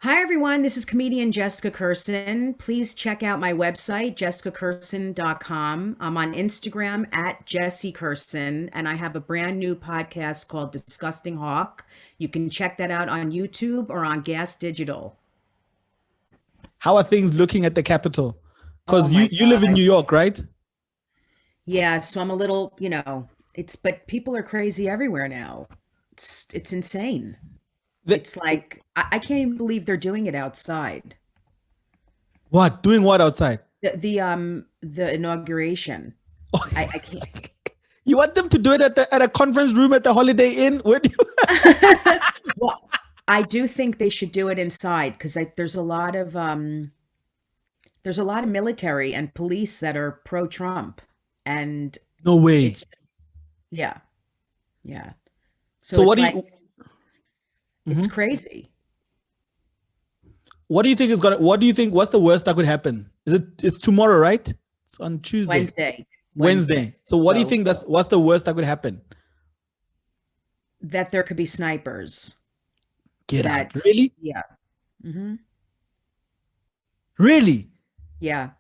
Hi, everyone. This is comedian Jessica Kirson. Please check out my website, jessicakirson.com. I'm on Instagram at JessieKirson, and I have a brand new podcast called Disgusting Hawk. You can check that out on YouTube or on Gas Digital. How are things looking at the Capitol? Oh Because my you live in God. New York, right? Yeah, so I'm a little, but people are crazy everywhere now. It's insane. The, It's like I can't even believe they're doing it outside. what? Doing what outside? The inauguration. I can't. You want them to do it at a conference room at the Holiday Inn? Where do you? Well, I do think they should do it inside because there's a lot of military and police that are pro-Trump, and No way. it's yeah, yeah. So So it's like it's crazy. what do you think is gonna? What do you think? What's the worst that could happen? It's tomorrow, right? It's on Tuesday, Wednesday, Wednesday. Wednesday. So what do you So think what's the worst that could happen? that there could be snipers. Get That out. Really? yeah. hmm Really? Yeah.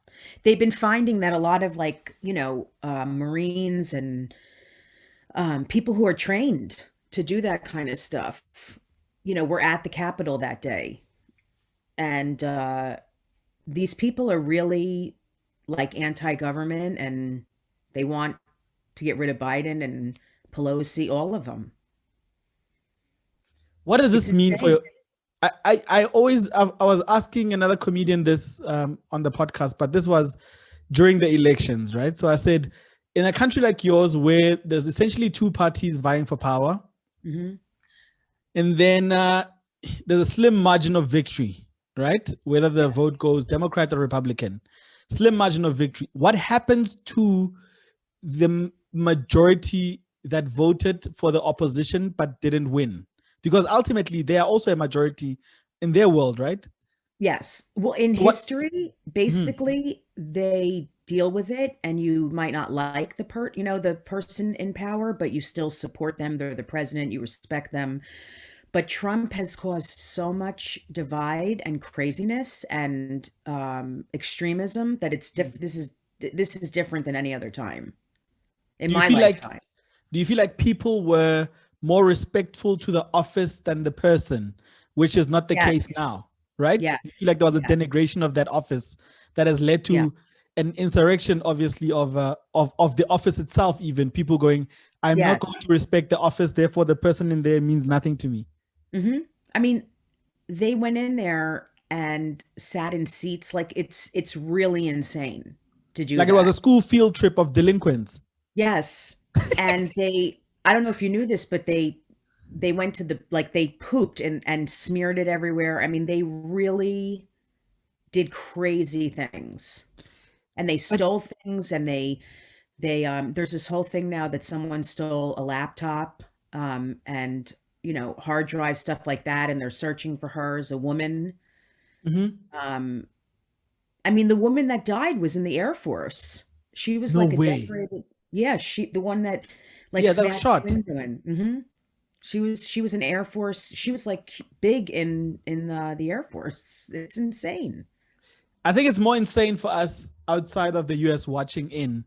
They've been finding that a lot of Marines and people who are trained to do that kind of stuff, were at the Capitol that day. And these people are really like anti-government and they want to get rid of Biden and Pelosi, all of them. What does It's this mean for insane. you? I was asking another comedian this on the podcast, but this was during the elections, right? So I said, in a country like yours, where there's essentially two parties vying for power, hmm and then there's a slim margin of victory, right? Whether the Yes. vote goes Democrat or Republican, slim margin of victory. What happens to the majority that voted for the opposition but didn't win? Because ultimately, they are also a majority in their world, right? Yes. Well, in So what? history, Mhm. basically, they deal with it and you might not like the person in power, but you still support them. They're the president, you respect them. But Trump has caused so much divide and craziness and extremism that this is different than any other time in Do you my feel like lifetime. do you feel like people were more respectful to the office than the person, which is not the case Yes. now, right? Do you feel Yes. like there was a Yes. denigration of that office that has led Yeah. to an insurrection, obviously, of the office itself? Even people going, "I'm not Yes. going to respect the office, therefore the person in there means nothing to me." hmm I mean, they went in there and sat in seats like it's really insane to do Like it was a that. school field trip of delinquents. Yes. And I don't know if you knew this, but they went to they pooped and smeared it everywhere. I mean, they really did crazy things. And they But stole things and they there's this whole thing now that someone stole a laptop and hard drive stuff like that and they're searching for her as a woman. mhm. Um I mean, the woman that died was in the Air Force. She was No like a way. decorated, yeah, the one that like Yeah, that was smashed the shot. window in. She was an Air Force. She was like big in the Air Force. It's insane. I think it's more insane for us outside of the US watching in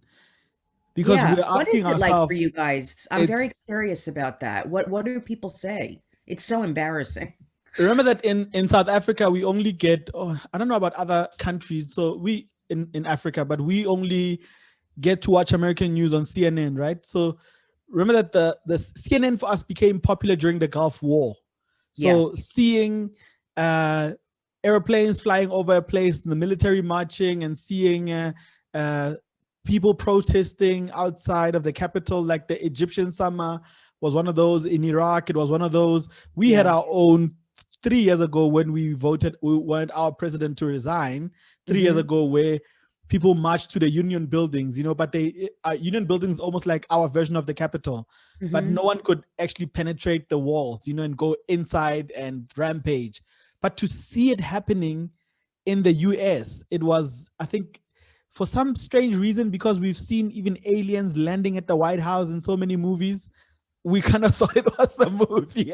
because Yeah. we're What is asking it like for ourselves, you guys? I'm very it's curious about that. What do people say? It's so embarrassing. remember that in South Africa we only get, oh, I don't know about other countries, so we in Africa, but we only get to watch American news on CNN, right? So remember that the CNN for us became popular during the Gulf War. Yeah. So seeing uh airplanes flying over a place, the military marching, and seeing uh people protesting outside of the capital, like the Egyptian summer was one of those. In Iraq, it was one of those. We had Yeah. our own 3 years ago when we wanted our president to resign 3 years hmm ago, where people marched to the union buildings, but they union buildings almost like our version of the Capitol, but hmm no one could actually penetrate the walls, and go inside and rampage. But to see it happening in the US, it was, I think, for some strange reason, because we've seen even aliens landing at the White House in so many movies. we kind of thought it was the movie.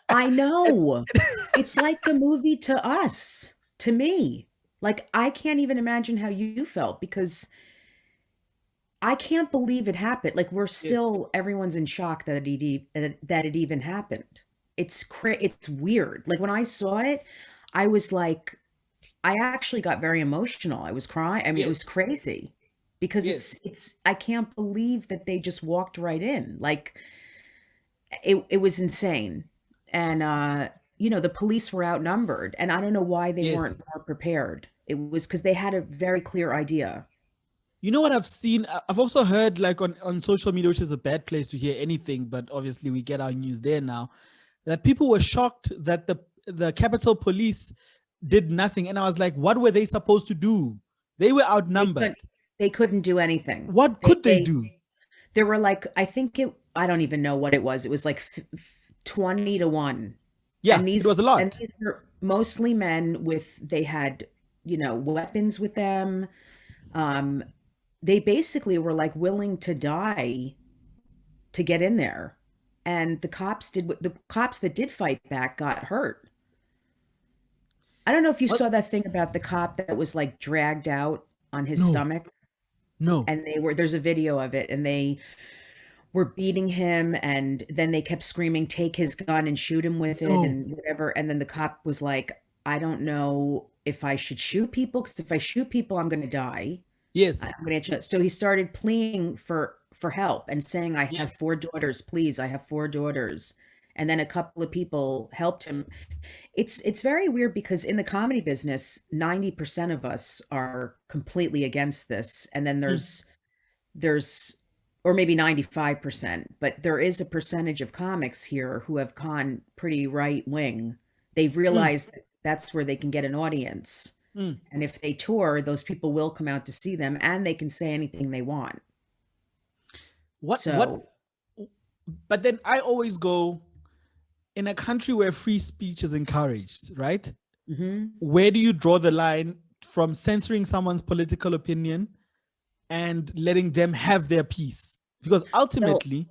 I know. It's like the movie to us, to me. Like, I can't even imagine how you felt because I can't believe it happened. Like, we're Yes. still, everyone's in shock that it even happened. It's weird. Like, when I saw it, I was like, I actually got very emotional. I was crying. I mean, it was Yes. crazy because Yes. I can't believe that they just walked right in. Like, it was insane. And you know, the police were outnumbered, and I don't know why they Yes. weren't more prepared. It was because they had a very clear idea. You know what I've seen? I've also heard, like, on social media, which is a bad place to hear anything, but obviously we get our news there now, that people were shocked that the Capitol Police did nothing. And I was like, what were they supposed to do? They were They outnumbered. couldn't they couldn't do anything. What They could they they do? there were like, I don't even know what it was. It was like 20 to 1. Yeah, And it was a lot. these were mostly men they had, you know, weapons with them. Um, they basically were like willing to die to get in there. And the cops that did fight back got hurt. I don't know if you What? saw that thing about the cop that was like dragged out on his No, stomach, no. and there's a video of it, and they were beating him, and then they kept screaming, take his gun and shoot him with it No. and whatever. And then the cop was like, I don't know if I should shoot people, because if I shoot people, I'm going to die. Yes. I'm going to. So he started pleading for help and saying, I have Yes. 4 daughters, please. I have 4 daughters. And then a couple of people helped him. It's very weird because in the comedy business, 90% of us are completely against this. And then Mm, there's or maybe 95%, but there is a percentage of comics here who have gone pretty right wing. They've mm, realized that that's where they can get an audience. mm. And if they tour, those people will come out to see them, and they can say anything they want. What? So, But then I always go, in a country where free speech is encouraged, right? mhm. Where do you draw the line from censoring someone's political opinion and letting them have their piece? Because Well, ultimately,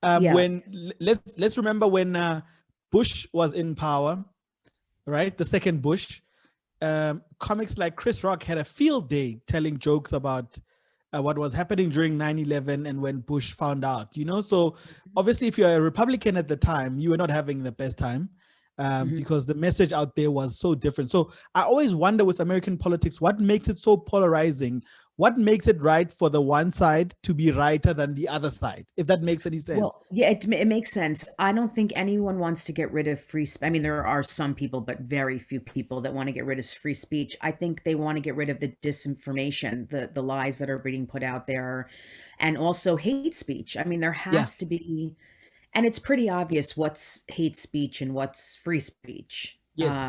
yeah. when let's remember when Bush was in power, right? The second Bush, comics like Chris Rock had a field day telling jokes about what was happening during 9/11 and when Bush found out, you know? So obviously, if you're a Republican at the time, you were not having the best time, Mhm. because the message out there was so different. So I always wonder with American politics, what makes it so polarizing? What makes it right for the one side to be righter than the other side, if that makes any sense? Well, yeah, it makes sense. I don't think anyone wants to get rid of free speech. I mean, there are some people, but very few people that want to get rid of free speech. I think they want to get rid of the disinformation, the lies that are being put out there, and also hate speech. I mean, there Yeah. has to be, and it's pretty obvious what's hate speech and what's free speech. Yes.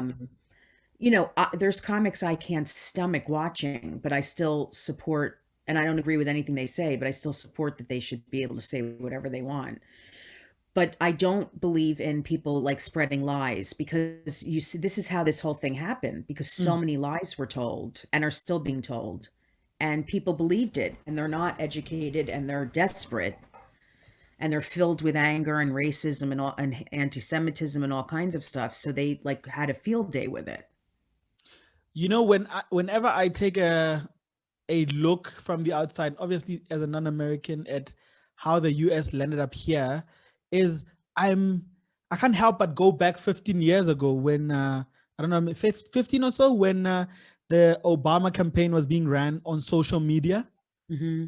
You know, there's comics I can't stomach watching, but I still support, and I don't agree with anything they say, but I still support that they should be able to say whatever they want. But I don't believe in people like spreading lies, because you see, this is how this whole thing happened, because so Mm. many lies were told and are still being told, and people believed it, and they're not educated, and they're desperate, and they're filled with anger and racism and all, and anti-Semitism and all kinds of stuff. So they like had a field day with it. You know, whenever I take a look from the outside, obviously as a non-American, at how the US landed up here, is I can't help but go back 15 years ago when I don't know, 15 or so, when the Obama campaign was being ran on social media. Hmm.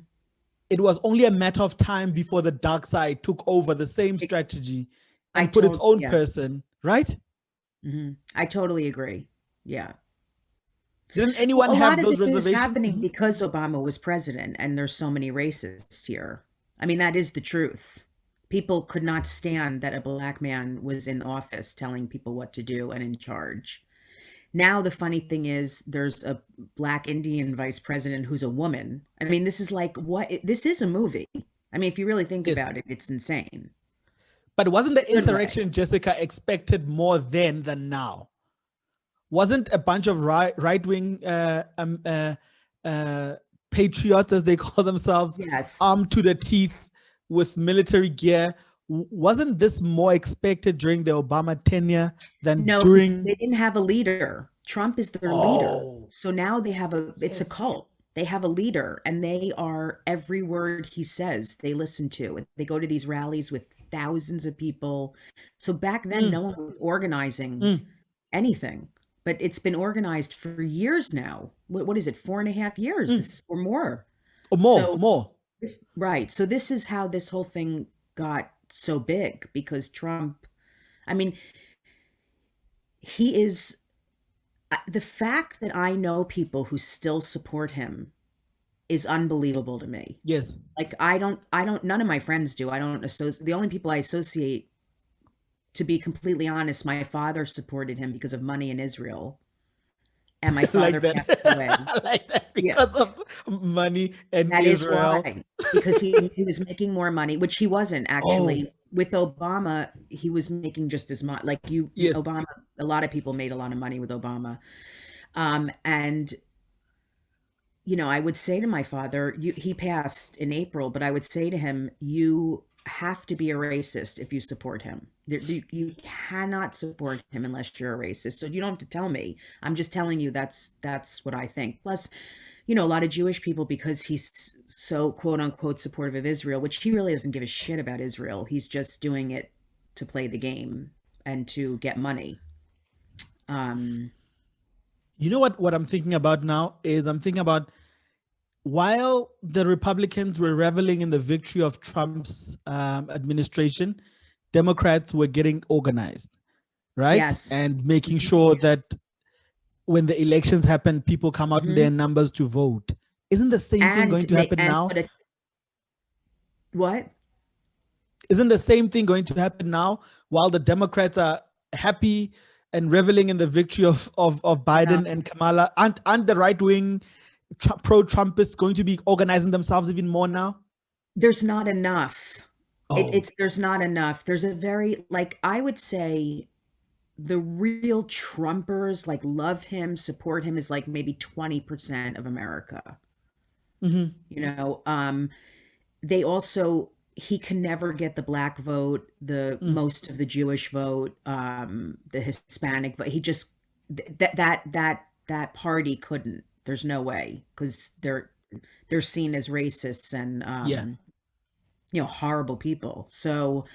It was only a matter of time before the dark side took over the same strategy I and put its told, own yeah. person, right? I totally agree. Yeah. Didn't Well, anyone a lot have of those this is reservations? happening Mhm. because Obama was president and there's so many racists here. I mean, that is the truth. People could not stand that a black man was in office telling people what to do and in charge. Now, the funny thing is, there's a black Indian vice president who's a woman. I mean, this is like, this is a movie. I mean, if you really think Yes. about it, it's insane. But wasn't the Good way. insurrection, Jessica, expected more then than now? Wasn't a bunch of right wing patriots, as they call themselves, Yes. armed to the teeth with military gear, wasn't this more expected during the Obama tenure than No, during? they didn't have a leader. Trump is their leader. Oh, So now they have it's a yes. cult. They have a leader and they are every word he says, they listen to. They go to these rallies with thousands of people. So back then, Mm, no one was organizing mm, anything, but it's been organized for years now. What is it, 4.5 years? mm. This or more. Or more, So more. right. So this is how this whole thing got so big because Trump, I mean, he is the fact that I know people who still support him is unbelievable to me. Yes. Like I don't none of my friends do. I don't associate the only people I associate, to be completely honest, my father supported him because of money in Israel. And my Like father that. passed away. Like that Yeah. because of money and That is Israel. why, because he was making more money, which he wasn't Oh, actually. With Obama, he was making just as much. Like yes. Obama, a lot of people made a lot of money with Obama. And I would say to my father, he passed in April, but I would say to him, you have to be a racist if you support him. You cannot support him unless you're a racist. So you don't have to tell me. I'm just telling you that's what I think. Plus, a lot of Jewish people, because he's so quote unquote supportive of Israel, which he really doesn't give a shit about Israel. He's just doing it to play the game and to get money. You know what I'm thinking about now is I'm thinking about while the Republicans were reveling in the victory of Trump's administration, Democrats were getting organized, right? Yes. And making sure that when the elections happen, people come out in their numbers to vote. Isn't the same thing going to happen now? What? Isn't the same thing going to happen now while the Democrats are happy and reveling in the victory of Biden and Kamala? Aren't the right-wing pro-Trumpists going to be organizing themselves even more now? There's not enough. Oh. There's not enough. There's a very, I would say the real Trumpers, love him, support him, is maybe 20% of America. Mm-hmm. They also, he can never get the black vote, most of the Jewish vote, the Hispanic vote. He just, that party couldn't. There's no way, because they're seen as racists and horrible people. So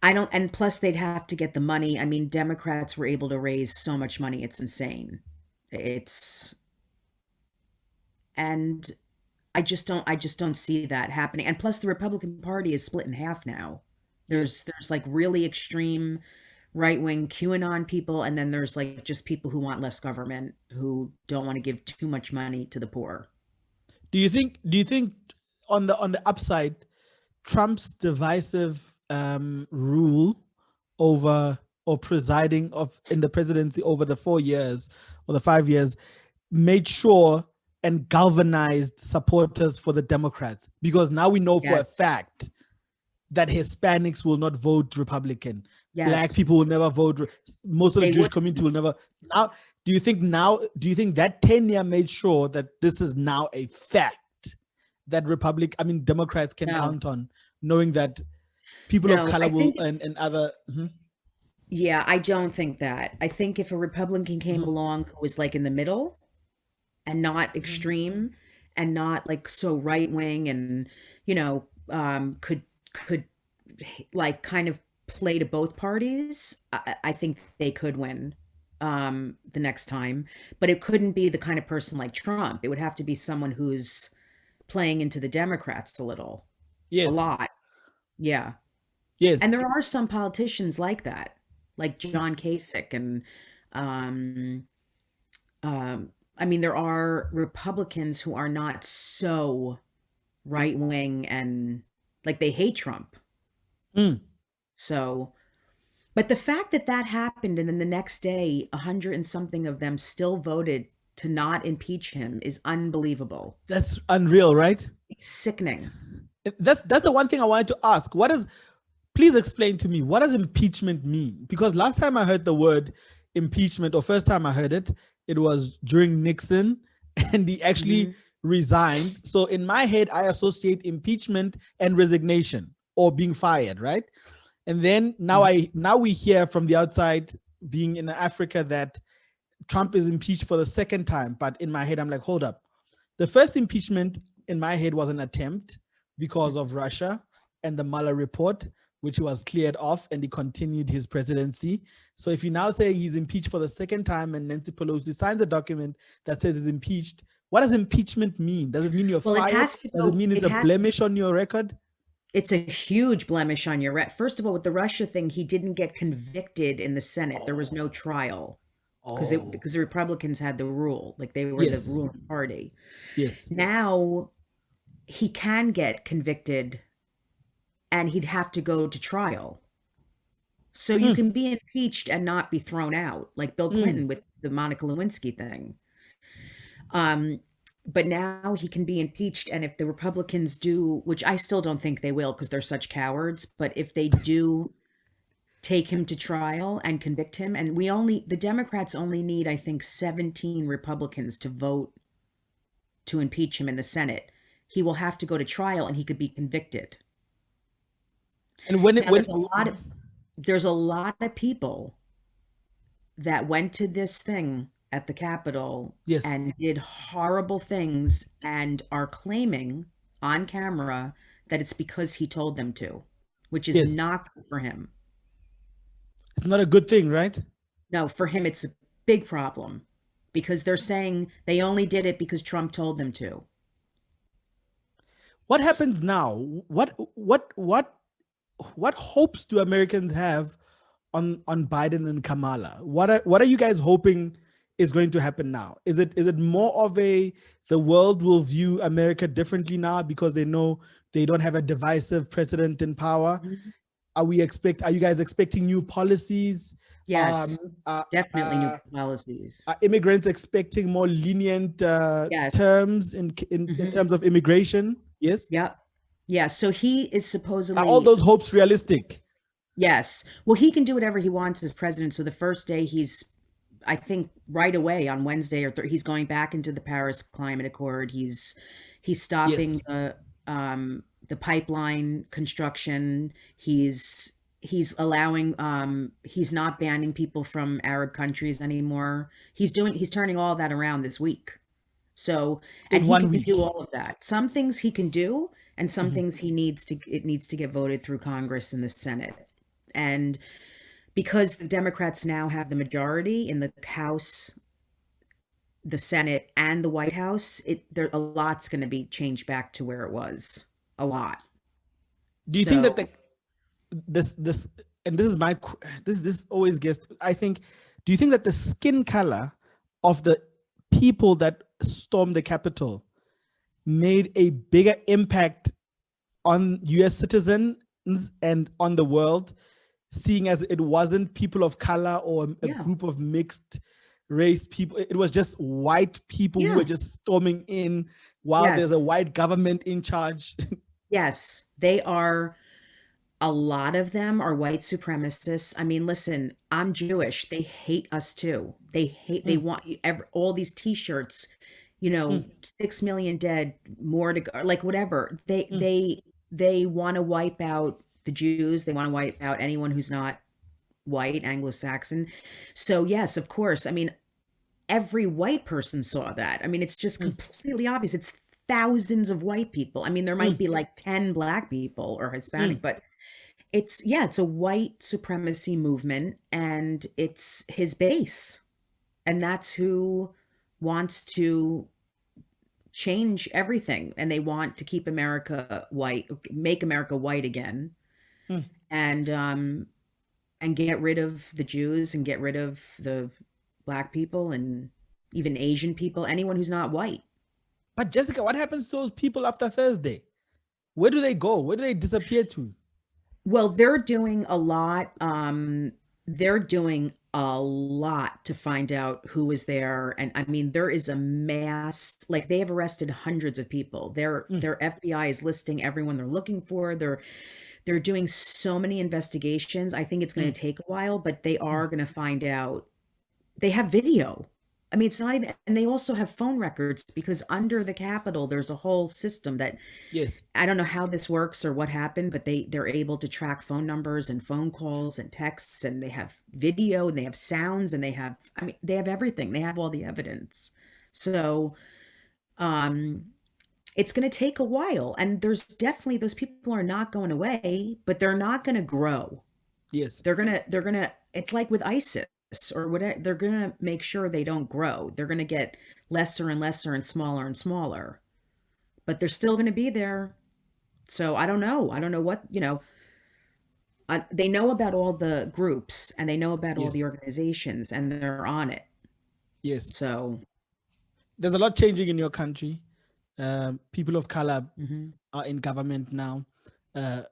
I don't, and plus they'd have to get the money. I mean, Democrats were able to raise so much money, it's insane. And I just don't see that happening. And plus the Republican Party is split in half now. There's really extreme right-wing QAnon people, and then there's just people who want less government, who don't want to give too much money to the poor. Do you think on the upside, Trump's divisive rule over or presiding in the presidency over the 4 years or the 5 years made sure and galvanized supporters for the Democrats? Because now we know for a fact that Hispanics will not vote Republican. Yes. Black people will never vote. Most of the Jewish community will never. Now, do you think that tenure made sure that this is now a fact that Democrats can count on, knowing that people of color will and other. Mm-hmm. Yeah, I don't think that. I think if a Republican came along who was in the middle and not extreme and not so right wing and could kind of play to both parties, I think they could win the next time. But it couldn't be the kind of person like Trump. It would have to be someone who's playing into the Democrats a little. Yes. A lot. Yeah. Yes. And there are some politicians like that, like John Kasich, and there are Republicans who are not so right wing and they hate Trump. So, but the fact that happened and then the next day 100 and something of them still voted to not impeach him is unbelievable. That's unreal, right? It's sickening. That's the one thing I wanted to ask. Please explain to me, what does impeachment mean? Because last time I heard the word impeachment, or first time I heard it, it was during Nixon, and he actually resigned. So in my head, I associate impeachment and resignation or being fired, right? And then now we hear from the outside, being in Africa, that Trump is impeached for the second time. But in my head, I'm like, hold up. The first impeachment in my head was an attempt because of Russia and the Mueller report, which was cleared off, and he continued his presidency. So if you're now saying he's impeached for the second time and Nancy Pelosi signs a document that says he's impeached, what does impeachment mean? Does it mean you're fired? Does it mean it's a blemish on your record? It's a huge blemish on your record. First of all, with the Russia thing, he didn't get convicted in the Senate. There was no trial because the Republicans had the rule, like they were the ruling party. Yes. Now he can get convicted and he'd have to go to trial. So you can be impeached and not be thrown out, like Bill Clinton with the Monica Lewinsky thing. But now he can be impeached, and if the Republicans do, which I still don't think they will because they're such cowards, but if they do take him to trial and convict him, and the Democrats only need, I think, 17 Republicans to vote to impeach him in the Senate, he will have to go to trial and he could be convicted. And there's a lot of people that went to this thing at the Capitol and did horrible things and are claiming on camera that it's because he told them to, which is not good for him. It's not a good thing, right? No, for him, it's a big problem because they're saying they only did it because Trump told them to. What happens now? What hopes do Americans have on Biden and Kamala? What are you guys hoping is going to happen now? Is it more of the world will view America differently now because they know they don't have a divisive president in power? Are you guys expecting new policies? Yes, definitely new policies. Are immigrants expecting more lenient terms in terms of immigration? Yes. Yeah. So he is supposedly. Are all those hopes realistic? Yes. Well, he can do whatever he wants as president. So the first day I think right away on Wednesday he's going back into the Paris Climate Accord. He's stopping the pipeline construction. He's allowing he's not banning people from Arab countries anymore. He's turning all of that around this week. So and he can do all of that. Some things he can do, and some things it needs to get voted through Congress and the Senate. And because the Democrats now have the majority in the House, the Senate, and the White House, a lot's going to be changed back to where it was. A lot. Do you think that this always gets, I think, do you think that the skin color of the people that stormed the Capitol made a bigger impact on US citizens and on the world, seeing as it wasn't people of color or a group of mixed race people? It was just white people who were just storming in while there's a white government in charge. Yes, they are. A lot of them are white supremacists. I mean, listen, I'm Jewish. They hate us too. They want all these T-shirts, 6 million dead, more to go, like whatever. They want to wipe out the Jews. They want to wipe out anyone who's not white, Anglo-Saxon. So yes, of course. I mean, every white person saw that. I mean, it's just completely obvious. It's thousands of white people. I mean, there might be like 10 black people or Hispanic, but it's a white supremacy movement, and it's his base. And that's who wants to change everything. And they want to keep America white, make America white again. And get rid of the Jews and get rid of the black people and even Asian people, anyone who's not white. But Jessica, what happens to those people after Thursday? Where do they go? Where do they disappear to? Well, they're doing a lot. They're doing a lot to find out who was there. And I mean, there is a mass, like they have arrested hundreds of people. Their FBI is listing everyone they're looking for. They're doing so many investigations. I think it's going to take a while, but they are going to find out. They have video. I mean, it's not even, and they also have phone records because under the Capitol, there's a whole system that Yes. I don't know how this works or what happened, but they're able to track phone numbers and phone calls and texts, and they have video and they have sounds and they have, I mean, they have everything. They have all the evidence. So, um, it's going to take a while, and there's definitely those people are not going away, but they're not going to grow. Yes. They're gonna it's like with ISIS or whatever, they're gonna make sure they don't grow. They're gonna get lesser and lesser and smaller, but they're still gonna be there. So I don't know what, they know about all the groups and they know about all Yes. the organizations and they're on it. Yes. So There's a lot changing in your country. People of color mhm. are in government now. A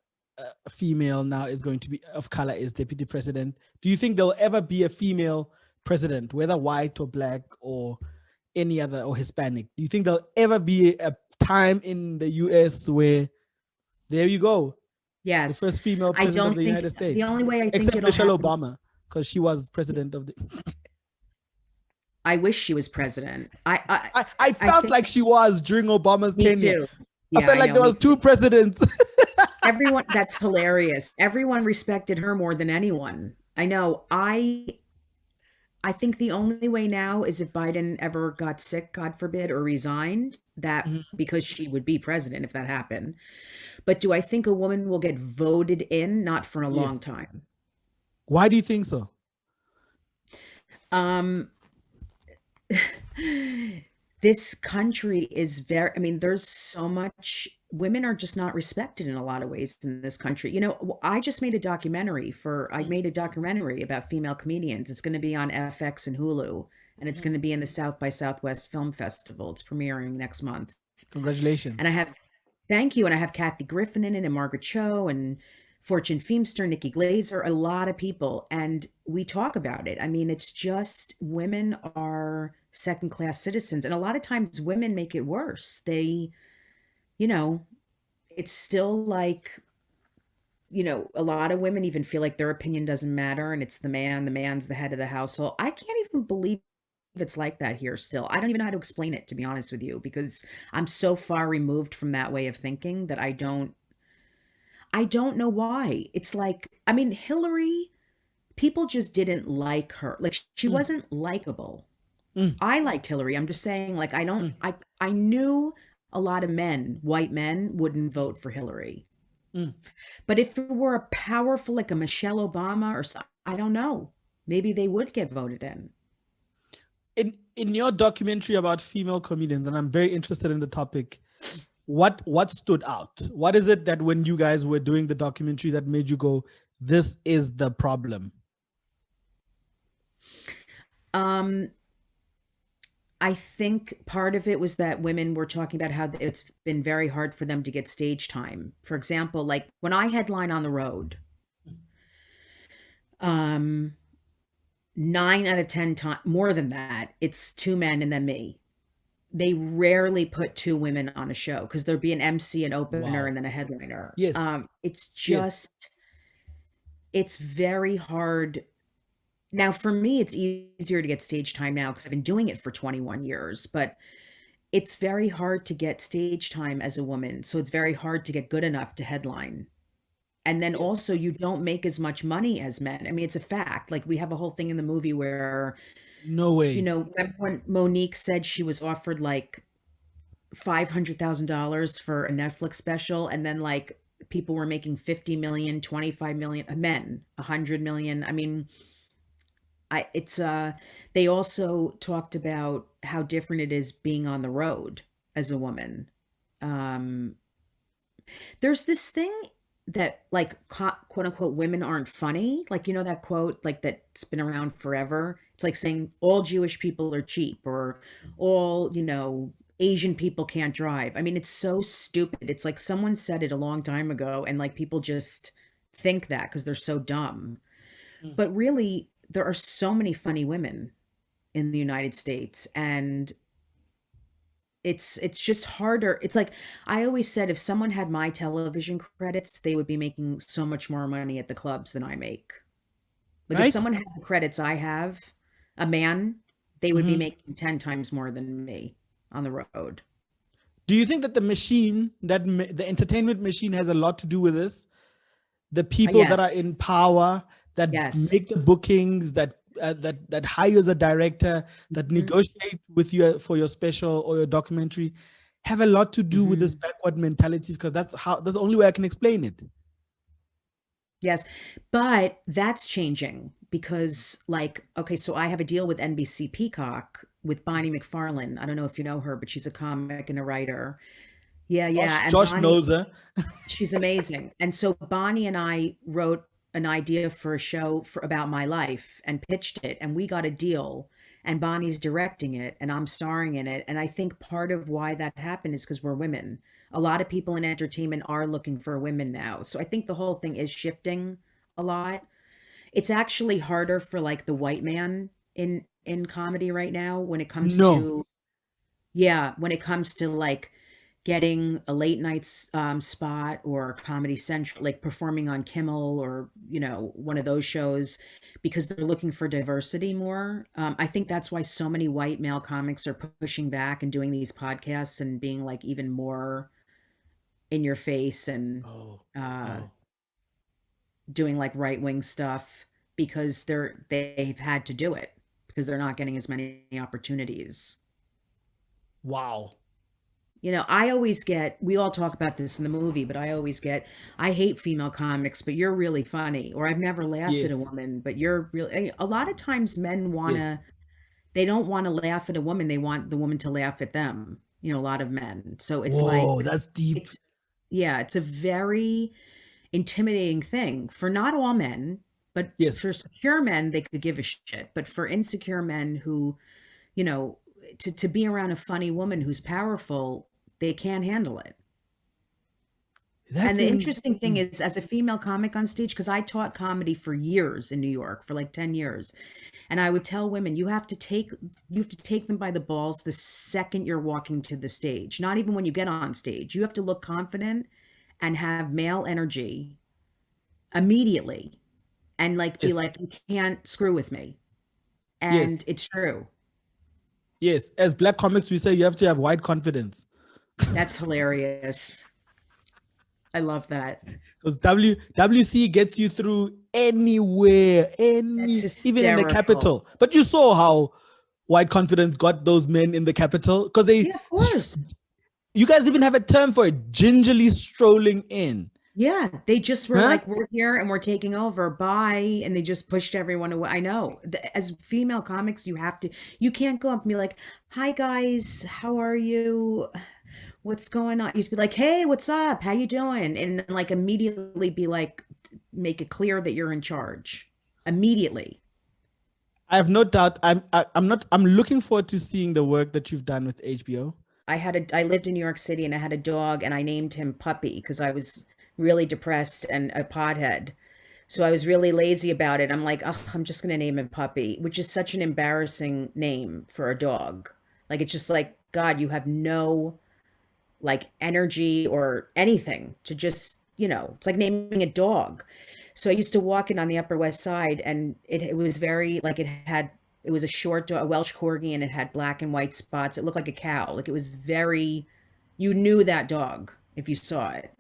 female now is going to be of color is deputy president. Do you think there'll ever be a female president, whether white or black or any other or Hispanic? Do you think there'll ever be a time in the US where there you go, the Yes. first female I president of don't the think United States? the only way I think Except it'll Michelle happen, Obama, because she was president of the. I wish she was president. I I felt think like she was during Obama's me tenure. too. I Yeah, felt I like know, there me was two too. presidents. Everyone, that's hilarious. Everyone respected her more than anyone. I know. I think the only way now is if Biden ever got sick, God forbid, or resigned, that Mhm. because she would be president if that happened. But do I think a woman will get voted in? Not for a long Yes. time. Why do you think so? Um, this country is very, I mean, there's so much, women are just not respected in a lot of ways in this country. I just made a documentary I Mm, made a documentary about female comedians. It's going to be on FX and Hulu, and it's going to be in the South by Southwest Film Festival. It's premiering next month. And I congratulations. have, thank you. And I have Kathy Griffin in it and Margaret Cho and Fortune Feimster, Nikki Glazer, a lot of people. And we talk about it. I mean, it's just women are second class citizens. And a lot of times women make it worse. You know, it's still like, a lot of women even feel like their opinion doesn't matter and it's the man's the head of the household. I can't even believe it's like that here still. I don't even know how to explain it, to be honest with you, because I'm so far removed from that way of thinking that I don't know why. It's like, I mean, Hillary, people just didn't like her. Like she Mm, wasn't likable. mm, I liked Hillary. I'm just saying, like, I don't, mm, I knew a lot of men, white men, wouldn't vote for Hillary. mm. But if it were a powerful, like a Michelle Obama or something, I don't know. Maybe they would get voted in. In your documentary about female comedians, and I'm very interested in the topic, what stood out? What is it that when you guys were doing the documentary that made you go, this is the problem? Um, I think part of it was that women were talking about how it's been very hard for them to get stage time. For example, like when I headline on the road, um, 9 out of 10 times, more than that, it's two men and then me. They rarely put two women on a show because there'd be an MC, an opener, Wow. and then a headliner. Yes. It's Yes. just, it's very hard. Now, for me, it's easier to get stage time now because I've been doing it for 21 years, but it's very hard to get stage time as a woman. So it's very hard to get good enough to headline. And then Yes. also, you don't make as much money as men. I mean, it's a fact. Like, we have a whole thing in the movie where, No way. remember when Monique said she was offered like $500,000 for a Netflix special, and then like people were making 50 million, 25 million, men, 100 million. I mean, they also talked about how different it is being on the road as a woman. Um, there's this thing that like quote unquote women aren't funny. Like, that quote, like that's been around forever. It's like saying all Jewish people are cheap or all, Asian people can't drive. I mean, it's so stupid. It's like someone said it a long time ago and like people just think that because they're so dumb. Mm. But really, there are so many funny women in the United States, and it's just harder. It's like I always said, if someone had my television credits, they would be making so much more money at the clubs than I make. Like if Right? someone had the credits I have, a man, They would be Mhm. making 10 times more than me on the road. Do you think that the machine, the entertainment machine, has a lot to do with this? The people that are Yes. in power, that Yes. make the bookings, that hires a director, that Hmm. negotiate with you for your special or your documentary, have a lot to do with this Hmm. backward mentality. Because that's the only way I can explain it. Yes. But that's changing because, like, okay, so I have a deal with NBC Peacock with Bonnie McFarlane. I don't know if you know her, but she's a comic and a writer. Yeah, yeah. And Josh Bonnie, knows her. she's amazing. And so Bonnie and I wrote an idea for a show for about my life and pitched it, and we got a deal. And Bonnie's directing it, and I'm starring in it. And I think part of why that happened is because we're women. A lot of people in entertainment are looking for women now. So I think the whole thing is shifting a lot. It's actually harder for like the white man in comedy right now when it comes No. to, yeah, when it comes to like getting a late night spot or Comedy Central, like performing on Kimmel or, one of those shows because they're looking for diversity more. I think that's why so many white male comics are pushing back and doing these podcasts and being like even more in your face and Oh, uh, oh, doing like right wing stuff because they've had to do it because they're not getting as many opportunities. wow. I always get, we all talk about this in the movie, but I hate female comics, but you're really funny. Or I've never laughed at a Yes, woman, but you're really, a lot of times men yes. they don't want to laugh at a woman. They want the woman to laugh at them, a lot of men. So it's like, Whoa, that's deep. it's, yeah, it's a very intimidating thing for not all men, but Yes, for secure men, they could give a shit. But for insecure men who, you know, to be around a funny woman who's powerful, they can't handle it. And that's the in. interesting thing is, as a female comic on stage, because I taught comedy for years in New York, for like 10 years, and I would tell women, you have to take them by the balls the second you're walking to the stage, not even when you get on stage. You have to look confident and have male energy immediately and like be Yes, like, you can't screw with me. yes, And it's true. yes. As black comics, we say you have to have white confidence. That's hilarious. I love that. Because WC gets you through anywhere, That's even in the hysterical. capital. But you saw how white confidence got those men in the capital because Yeah, of course. you guys even have a term for it, gingerly strolling in, Yeah, they just were huh? like, "We're here and we're taking over. Bye." And they just pushed everyone away. I know. As female comics, you can't go up and be like, "Hi guys, how are you? What's going on?" You should be like, "Hey, what's up? How you doing?" And then like immediately be like, make it clear that you're in charge. Immediately. I have no doubt. I'm not. I'm looking forward to seeing the work that you've done with HBO. I lived in New York City and I had a dog and I named him Puppy because I was really depressed and a pothead. So I was really lazy about it. I'm like, oh, I'm just gonna name him Puppy, which is such an embarrassing name for a dog. Like it's just like, God, you have no like energy or anything to just, it's like naming a dog. So I used to walk in on the Upper West Side and it was very like it was a short dog, a Welsh Corgi, and it had black and white spots. It looked like a cow. Like it was very, you knew that dog if you saw it.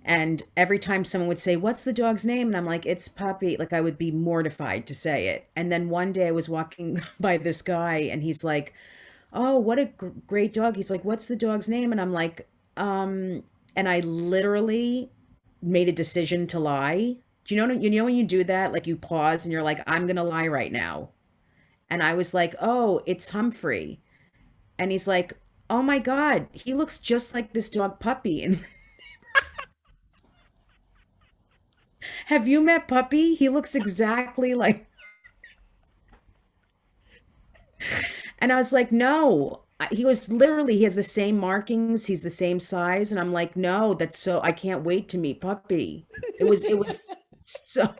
And every time someone would say, "What's the dog's name?" And I'm like, "It's Puppy." Like I would be mortified to say it. And then one day I was walking by this guy and he's like, "Oh, what a great dog." He's like, "What's the dog's name?" And I'm like, and I literally made a decision to lie. Do you know when you do that? Like you pause and you're like, "I'm gonna lie right now." And I was like, "Oh, it's Humphrey." And he's like, "Oh my God, he looks just like this dog Puppy." And have you met Puppy? He looks exactly like, and I was like, "No." He was literally, he has the same markings, he's the same size. And I'm like, "No, that's so, I can't wait to meet Puppy." It was so,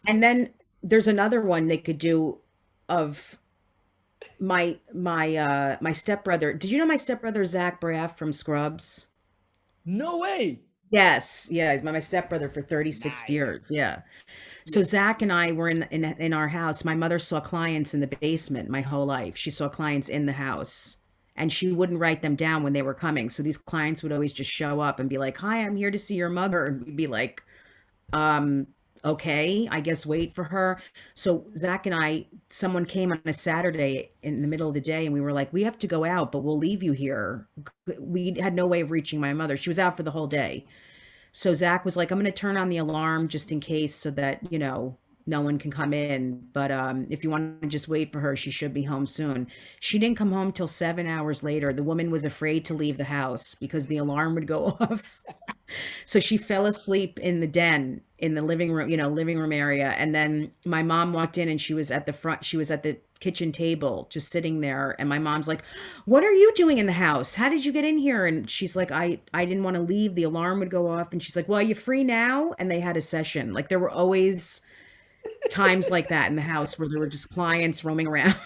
and then there's another one they could do of my stepbrother. Did you know my stepbrother Zach Braff from Scrubs? No way. Yes, yeah, he's my stepbrother for 36 Nice. years. Yeah. So Yeah. Zach and I were in our house. My mother saw clients in the basement my whole life. She saw clients in the house, and she wouldn't write them down when they were coming. So these clients would always just show up and be like, "Hi, I'm here to see your mother." And we'd be like, um, okay, I guess wait for her. So Zach and I, someone came on a Saturday in the middle of the day, and we were like, we have to go out, but we'll leave you here. We had no way of reaching my mother. She was out for the whole day. So Zach was like, I'm going to turn on the alarm just in case so that, no one can come in. But if you want to just wait for her, she should be home soon. She didn't come home till 7 hours later. The woman was afraid to leave the house because the alarm would go off. So she fell asleep in the den in the living room, living room area. And then my mom walked in and she was at the front, she was at the kitchen table just sitting there. And my mom's like, "What are you doing in the house? How did you get in here?" And she's like, I didn't want to leave. The alarm would go off. And she's like, "Well, are you free now?" And they had a session. Like there were always times like that in the house where there were just clients roaming around.